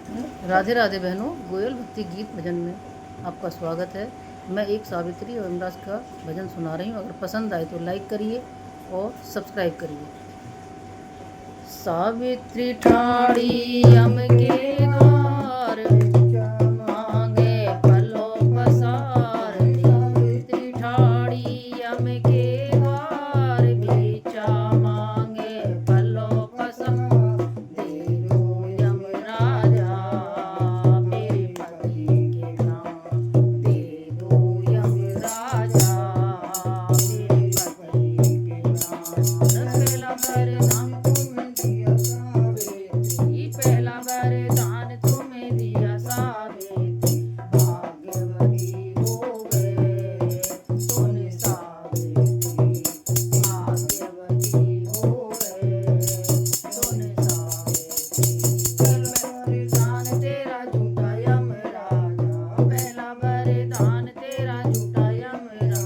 राधे राधे बहनों, गोयल भक्ति गीत भजन में आपका स्वागत है। मैं एक सावित्री और यमराज का भजन सुना रही हूँ। अगर पसंद आए तो लाइक करिए और सब्सक्राइब करिए। सावित्री ठाड़ी यम के द्वार मांगे फलों पसार, सावित्री ठाड़ी यम के द्वार भिक्षा मांगे फलों पसार। दे दो यमराजा मेरे पति के नाम, दे दो यमराजा मेरे पति के नाम। पहला वरदान तुम्हें दिया सावित्री, भाग्यवती हो गए तुम सावित्री, भाग्यवती हो गए तुम सावित्री। वरदान तेरा झूठा यमराजा, पहला वरदान तेरा झूठा यमराजा,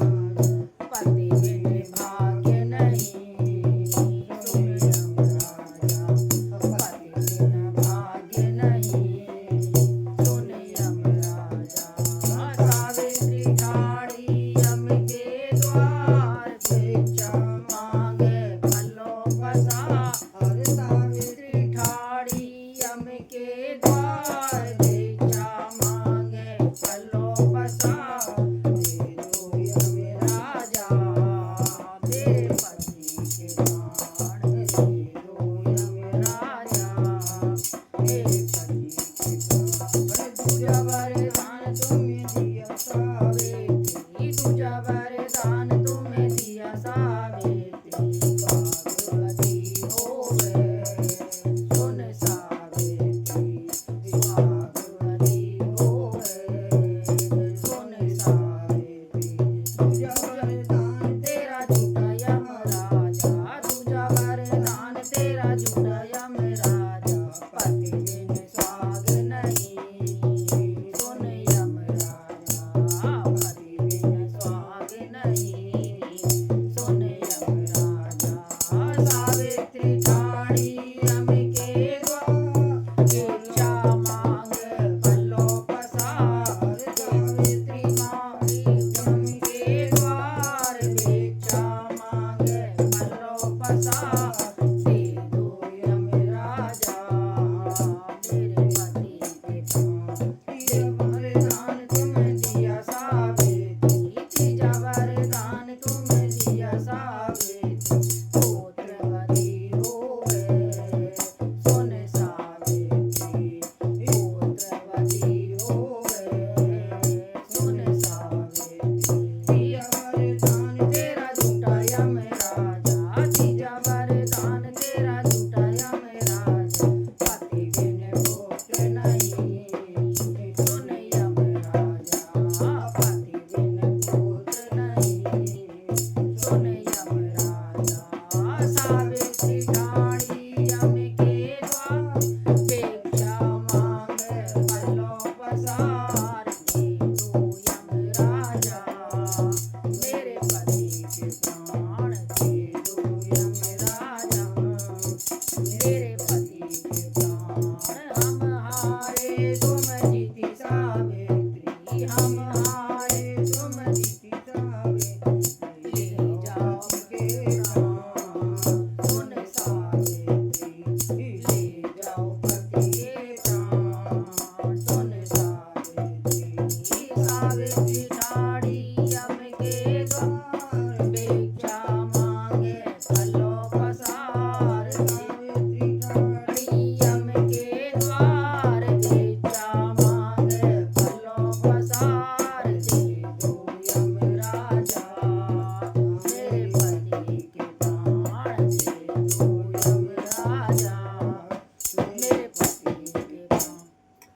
पति बिन भाग्य नहीं तुम यमराजा, पति बिन भाग्य नहीं सुन यमराजा। सावित्री ठाड़ी यम के द्वार भिक्षा मांगे फलों पसार, सावित्री ठाड़ी यम के द्वार